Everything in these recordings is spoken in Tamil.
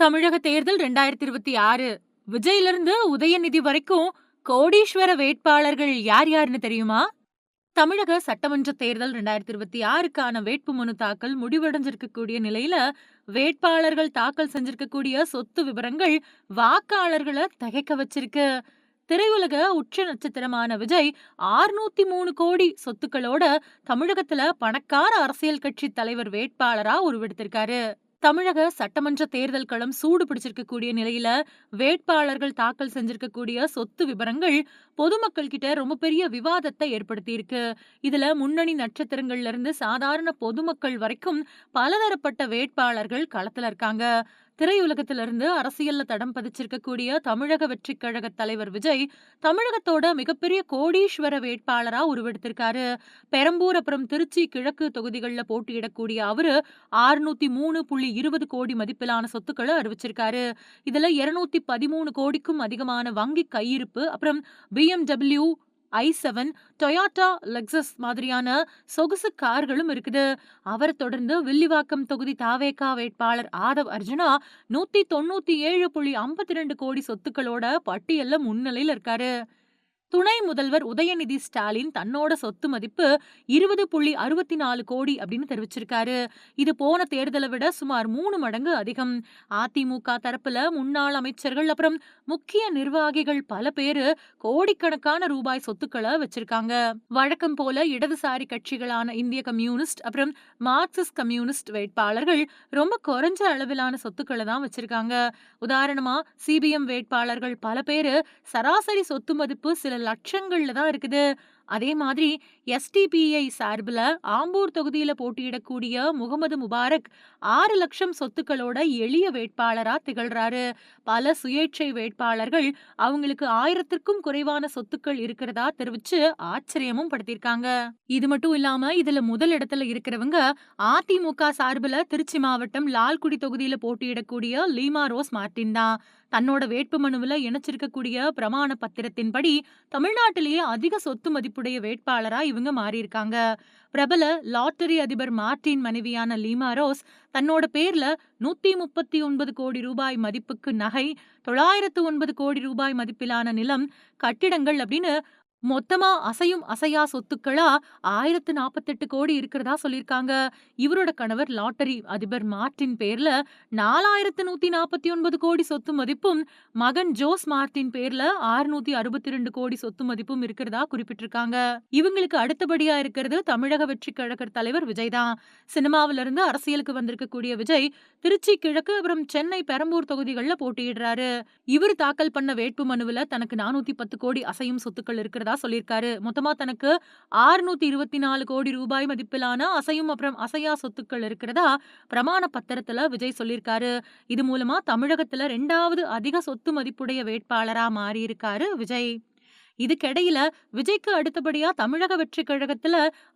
தமிழக தேர்தல் 2026 விஜயிலிருந்து உதயநிதி வரைக்கும் கோடீஸ்வர வேட்பாளர்கள் யார் யாருன்னு தெரியுமா? தமிழக சட்டமன்ற தேர்தல் 2026க்கான வேட்புமனு தாக்கல் முடிவடைஞ்சிருக்கக்கூடிய நிலையில, வேட்பாளர்கள் தாக்கல் செஞ்சிருக்கக்கூடிய சொத்து விவரங்கள் வாக்காளர்கள திகைக்க வச்சிருக்கு. திரையுலக உச்ச நட்சத்திரமான விஜய் 603 கோடி சொத்துக்களோட தமிழகத்துல பணக்கார அரசியல் கட்சி தலைவர் வேட்பாளரா உருவெடுத்திருக்காரு. தமிழக சட்டமன்ற தேர்தல் களம் சூடு பிடிச்சிருக்கக்கூடிய நிலையில வேட்பாளர்கள் தாக்கல் செஞ்சிருக்கக்கூடிய சொத்து விவரங்கள் பொதுமக்கள் கிட்ட ரொம்ப பெரிய விவாதத்தை ஏற்படுத்தியிருக்கு. இதுல முன்னணி நட்சத்திரங்கள்ல இருந்து சாதாரண பொதுமக்கள் வரைக்கும் பலதரப்பட்ட வேட்பாளர்கள் களத்துல இருக்காங்க. திரையுலகத்திலிருந்து அரசியல்ல தடம் பதிச்சிருக்கக்கூடிய தமிழக வெற்றிக் கழக தலைவர் விஜய் தமிழகத்தோட மிகப்பெரிய கோடீஸ்வர வேட்பாளரா உருவெடுத்திருக்காரு. பெரம்பூர் அப்புறம் திருச்சி கிழக்கு தொகுதிகளில் போட்டியிடக்கூடிய அவரு 603.20 கோடி மதிப்பிலான சொத்துக்களை அறிவிச்சிருக்காரு. இதுல 213 கோடிக்கும் அதிகமான வங்கி கையிருப்பு, அப்புறம் BMW i7, டொயோட்டா, லெக்ஸஸ் மாதிரியான சொகுசு கார்களும் இருக்குது. அவரை தொடர்ந்து வில்லிவாக்கம் தொகுதி தாவேகா வேட்பாளர் ஆதவ் அர்ஜுனா 197.52 கோடி சொத்துக்களோட பட்டியல்ல முன்னிலையில இருக்காரு. துணை முதல்வர் உதயநிதி ஸ்டாலின் தன்னோட சொத்து மதிப்பு 20.64 கோடி அப்படின்னு தெரிவிச்சிருக்காரு. இது போன தேர்தலை விட சுமார் 3 மடங்கு அதிகம். அதிமுக தரப்புல முன்னாள் அமைச்சர்கள் அப்புறம் முக்கிய நிர்வாகிகள் பல பேரு கோடிக்கணக்கான ரூபாய் சொத்துக்களை வச்சிருக்காங்க. வழக்கம் போல இடதுசாரி கட்சிகளான இந்திய கம்யூனிஸ்ட் அப்புறம் மார்க்சிஸ்ட் கம்யூனிஸ்ட் வேட்பாளர்கள் ரொம்ப குறைஞ்ச அளவிலான சொத்துக்களை தான் வச்சிருக்காங்க. உதாரணமா சிபிஎம் வேட்பாளர்கள் பல பேரு சராசரி சொத்து மதிப்பு சில லட்சங்கள்ல தான் இருக்குது. அதே மாதிரி எஸ்டிபிஐ சார்பில் ஆம்பூர் தொகுதியில போட்டியிடக்கூடிய முகமது முபாரக் 6 லட்சம் சொத்துக்களோட எளிய வேட்பாளரா திகழ்றாரு. பல சுயேட்சை வேட்பாளர்கள் அவங்களுக்கு 1000க்கும் குறைவான சொத்துக்கள் இருக்கிறதா தெரிவிச்சு ஆச்சரியமும் படுத்திருக்காங்க. இது மட்டும் இல்லாம இதுல முதல் இடத்துல இருக்கிறவங்க அதிமுக சார்பில் திருச்சி மாவட்டம் லால்குடி தொகுதியில போட்டியிடக்கூடிய லீமா ரோஸ் மார்டின் தான். தன்னோட வேட்புமனுவில் இணைச்சிருக்கக்கூடிய பிரமாண பத்திரத்தின்படி தமிழ்நாட்டிலேயே அதிக சொத்து மதிப்புடைய வேட்பாளரா இவங்க மாறியிருக்காங்க. பிரபல லாட்டரி அதிபர் மார்டின் மனைவியான லீமா ரோஸ் தன்னோட பேர்ல 139 கோடி ரூபாய் மதிப்புக்கு நகை, 909 கோடி ரூபாய் மதிப்பிலான நிலம், கட்டிடங்கள் அப்படின்னு மொத்தமா அசையும் அசையா சொத்துக்களா 1048 கோடி இருக்கிறதா சொல்லியிருக்காங்க. இவரோட கணவர் லாட்டரி அதிபர் மார்டின் பேர்ல 4149 கோடி சொத்து மதிப்பும், மகன் ஜோஸ் மார்டின் பேர்ல 662 கோடி சொத்து மதிப்பும் இருக்கிறதா குறிப்பிட்டிருக்காங்க. இவங்களுக்கு அடுத்தபடியா இருக்கிறது தமிழக வெற்றி கழக தலைவர் விஜய் தான். சினிமாவில இருந்து அரசியலுக்கு வந்திருக்கக்கூடிய விஜய் திருச்சி கிழக்கு அப்புறம் சென்னை பெரம்பூர் தொகுதிகளில் போட்டியிடுறாரு. இவர் தாக்கல் பண்ண வேட்பு மனுவில் தனக்கு 410 கோடி அசையும் சொத்துக்கள் இருக்கிறதா சொல்லியிருக்காரு. மொத்தமா தனக்கு 624 கோடி ரூபாய் மதிப்பிலான அசையும் அப்புறம் அசையா சொத்துக்கள் இருக்கிறதா பிரமாண பத்திரத்துல விஜய் சொல்லியிருக்காரு. இது மூலமா தமிழகத்துல 2வது அதிக சொத்து மதிப்புடைய வேட்பாளரா மாறி இருக்காரு விஜய். இதுக்கிடையில விஜய்க்கு அடுத்தபடியா தமிழக வெற்றி கழகத்துல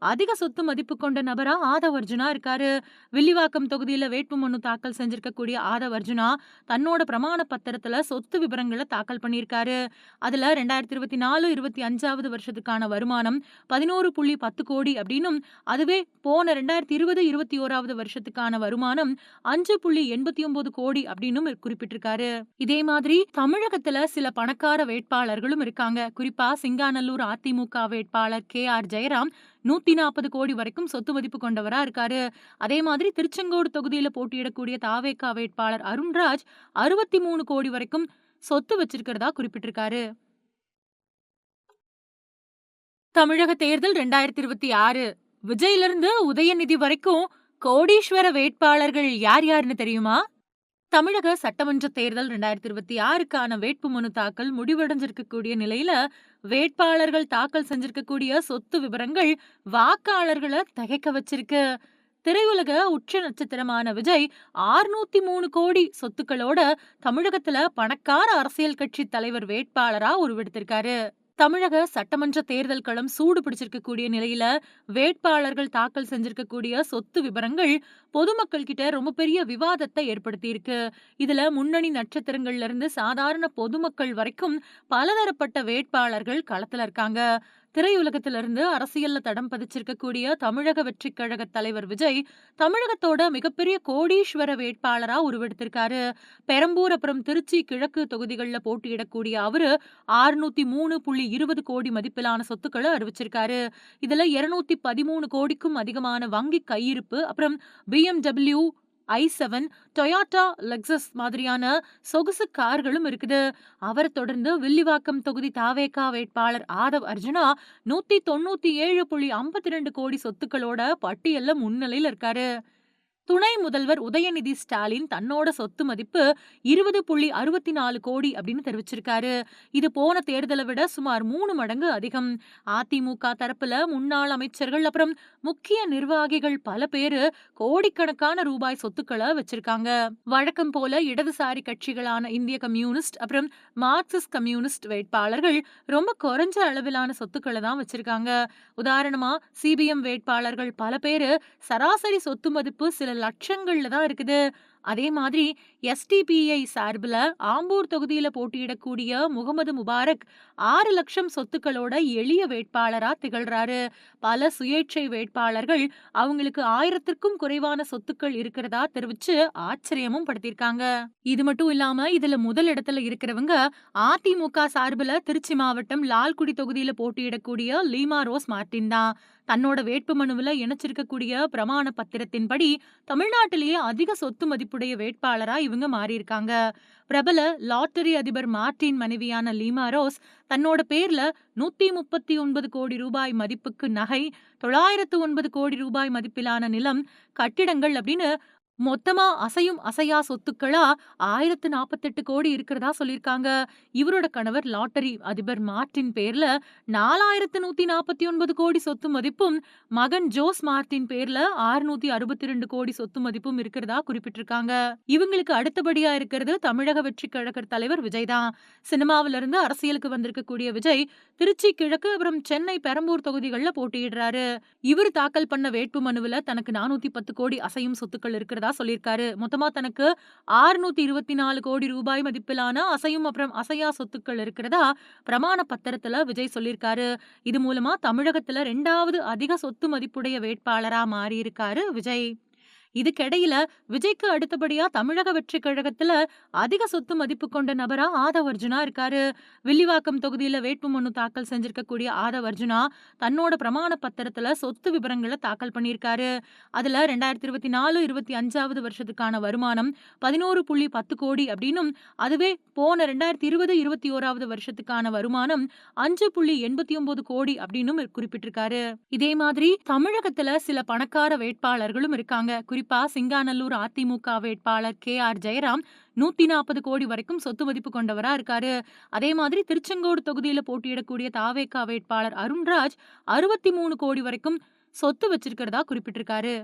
அதிக சொத்து மதிப்பு கொண்ட நபரா ஆதவ் அர்ஜுனா இருக்காரு. வில்லிவாக்கம் தொகுதியில வேட்புமனு தாக்கல் செஞ்சிருக்கக்கூடிய ஆதவ் அர்ஜுனா தன்னோட பிரமாண பத்திரத்துல சொத்து விவரங்களை தாக்கல் பண்ணியிருக்காரு. அதுல 2024-25வது வருஷத்துக்கான வருமானம் 11.10 கோடி அப்படின்னும், அதுவே போன 2020-21வது வருஷத்துக்கான வருமானம் 5.89 கோடி அப்படின்னும் குறிப்பிட்டிருக்காரு. இதே மாதிரி தமிழகத்துல சில பணக்கார வேட்பாளர்களும் இருக்காங்க. குறிப்பா சிங்காநல்லூர் அதிமுக வேட்பாளர் KR ஜெயராம் 140 கோடி வரைக்கும் சொத்து மதிப்பு கொண்டவரா இருக்காரு. அதே மாதிரி திருச்செங்கோடு தொகுதியில போட்டியிடக்கூடிய தாவேகா வேட்பாளர் அருண்ராஜ் 63 கோடி வரைக்கும் சொத்து வச்சிருக்கிறதா குறிப்பிட்டிருக்காரு. தமிழக தேர்தல் 2026 விஜயிலிருந்து உதயநிதி வரைக்கும் கோடீஸ்வர வேட்பாளர்கள் யார் யாருன்னு தெரியுமா? தமிழக சட்டமன்ற தேர்தல் 2026க்கான வேட்புமனு தாக்கல் முடிவடைஞ்சிருக்கக்கூடிய நிலையில வேட்பாளர்கள் தாக்கல் செஞ்சிருக்கக்கூடிய சொத்து விவரங்கள் வாக்காளர்களை திகைக்க வச்சிருக்கு. திரையுலக உச்ச நட்சத்திரமான விஜய் 603 கோடி சொத்துக்களோட தமிழகத்துல பணக்கார அரசியல் கட்சி தலைவர் வேட்பாளரா உருவெடுத்திருக்காரு. தமிழக சட்டமன்ற தேர்தல் களம் சூடு பிடிச்சிருக்கக்கூடிய நிலையில வேட்பாளர்கள் தாக்கல் செஞ்சிருக்கக்கூடிய சொத்து விவரங்கள் பொதுமக்கள் கிட்ட ரொம்ப பெரிய விவாதத்தை ஏற்படுத்தியிருக்கு. இதுல முன்னணி நட்சத்திரங்கள்ல இருந்து சாதாரண பொதுமக்கள் வரைக்கும் பலதரப்பட்ட வேட்பாளர்கள் களத்துல இருக்காங்க. திரையுலகத்திலிருந்து அரசியல்ல தடம் பதிச்சிருக்கக்கூடிய தமிழக வெற்றிக் கழக தலைவர் விஜய் தமிழகத்தோட மிகப்பெரிய கோடீஸ்வர வேட்பாளரா உருவெடுத்திருக்காரு. பெரம்பூர் அப்புறம் திருச்சி கிழக்கு தொகுதிகள்ல போட்டியிடக்கூடிய அவரு 603.20 கோடி மதிப்பிலான சொத்துக்களை அறிவிச்சிருக்காரு. இதுல 213 கோடிக்கும் அதிகமான வங்கி கையிருப்பு, அப்புறம் BMW i7, டொயோட்டா, லெக்ஸஸ் மாதிரியான சொகுசு கார்களும் இருக்குது. அவரை தொடர்ந்து வில்லிவாக்கம் தொகுதி தாவேகா வேட்பாளர் ஆதவ் அர்ஜுனா 197.52 கோடி சொத்துக்களோட பட்டியல்ல முன்னிலையில இருக்காரு. துணை முதல்வர் உதயநிதி ஸ்டாலின் தன்னோட சொத்து மதிப்பு 20.64 கோடி அப்படின்னு தெரிவிச்சிருக்காரு. இது போன தேர்தலை விட சுமார் 3 மடங்கு அதிகம். அதிமுக தரப்புல முன்னாள் அமைச்சர்கள் அப்புறம் முக்கிய நிர்வாகிகள் பல பேரு கோடிக்கணக்கான ரூபாய் சொத்துக்களை வச்சிருக்காங்க. வழக்கம் போல இடதுசாரி கட்சிகளான இந்திய கம்யூனிஸ்ட் அப்புறம் மார்க்சிஸ்ட் கம்யூனிஸ்ட் வேட்பாளர்கள் ரொம்ப குறைஞ்ச அளவிலான சொத்துக்களை தான் வச்சிருக்காங்க. உதாரணமா சிபிஎம் வேட்பாளர்கள் பல பேரு சராசரி சொத்து மதிப்பு சில லட்சங்கள்ல தான் இருக்குது. அதே மாதிரி எஸ்டிபிஐ சார்பில் ஆம்பூர் தொகுதியில போட்டியிடக்கூடிய முகமது முபாரக் 6 லட்சம் சொத்துக்களோட எளிய வேட்பாளரா திகழ்றாரு. பல சுயேட்சை வேட்பாளர்கள் அவங்களுக்கு 1000த்திற்கும் குறைவான சொத்துக்கள் இருக்கிறதா தெரிவிச்சு ஆச்சரியமும் படுத்திருக்காங்க. இது மட்டும் இல்லாம இதுல முதல் இடத்துல இருக்கிறவங்க அதிமுக சார்பில் திருச்சி மாவட்டம் லால்குடி தொகுதியில போட்டியிடக்கூடிய லீமா ரோஸ் மார்டின் தான். தன்னோட வேட்புமனுவில் இணைச்சிருக்கக்கூடிய பிரமாண பத்திரத்தின்படி தமிழ்நாட்டிலேயே அதிக சொத்து மதிப்புடைய வேட்பாளரா இவங்க மாறியிருக்காங்க. பிரபல லாட்டரி அதிபர் மார்டின் மனைவியான லீமா ரோஸ் தன்னோட பேர்ல 139 கோடி ரூபாய் மதிப்புக்கு நகை, 909 கோடி ரூபாய் மதிப்பிலான நிலம், கட்டிடங்கள் அப்படின்னு மொத்தமா அசையும் அசையா சொத்துக்களா 1048 கோடி இருக்கிறதா சொல்லியிருக்காங்க. இவரோட கணவர் லாட்டரி அதிபர் மார்டின் பேர்ல 4149 கோடி சொத்து மதிப்பும், மகன் ஜோஸ் மார்டின் பேர்ல 662 கோடி சொத்து மதிப்பும் இருக்கிறதா குறிப்பிட்டிருக்காங்க. இவங்களுக்கு அடுத்தபடியா இருக்கிறது தமிழக வெற்றி கழக தலைவர் விஜய் தான். சினிமாவில இருந்து அரசியலுக்கு வந்திருக்கக்கூடிய விஜய் திருச்சி கிழக்கு அப்புறம் சென்னை பெரம்பூர் தொகுதிகளில் போட்டியிடுறாரு. இவர் தாக்கல் பண்ண வேட்பு மனுவில் தனக்கு 410 கோடி அசையும் சொத்துக்கள் இருக்கிறதா சொல்லியிருக்காரு. மொத்தமா தனக்கு 624 கோடி ரூபாய் மதிப்பிலான அசையும் அப்புறம் அசையா சொத்துக்கள் இருக்கிறதா பிரமாண பத்திரத்துல விஜய் சொல்லியிருக்காரு. இது மூலமா தமிழகத்துல 2வது அதிக சொத்து மதிப்புடைய வேட்பாளரா மாறி இருக்காரு விஜய். இதுக்கிடையில விஜய்க்கு அடுத்தபடியா தமிழக வெற்றி கழகத்துல அதிக சொத்து மதிப்பு கொண்ட நபரா ஆதவ் அர்ஜுனா இருக்காரு. வில்லிவாக்கம் தொகுதியில வேட்புமனு தாக்கல் செஞ்சிருக்கக்கூடிய ஆதவ் அர்ஜுனா தன்னோட பிரமாண பத்திரத்துல சொத்து விவரங்களை தாக்கல் பண்ணியிருக்காரு. அதுல 2024-25வது வருஷத்துக்கான வருமானம் 11.10 கோடி அப்படின்னும், அதுவே போன 2020-21வது வருஷத்துக்கான வருமானம் 5.89 கோடி அப்படின்னும் குறிப்பிட்டிருக்காரு. இதே மாதிரி தமிழகத்துல சில பணக்கார வேட்பாளர்களும் இருக்காங்க. குறிப்பா சிங்காநல்லூர் அதிமுக வேட்பாளர் KR ஜெயராம் 140 கோடி வரைக்கும் சொத்து மதிப்பு கொண்டவரா இருக்காரு. அதே மாதிரி திருச்செங்கோடு தொகுதியில போட்டியிடக்கூடிய தாவேகா வேட்பாளர் அருண்ராஜ் 63 கோடி வரைக்கும் சொத்து வச்சிருக்கிறதா குறிப்பிட்டிருக்காரு.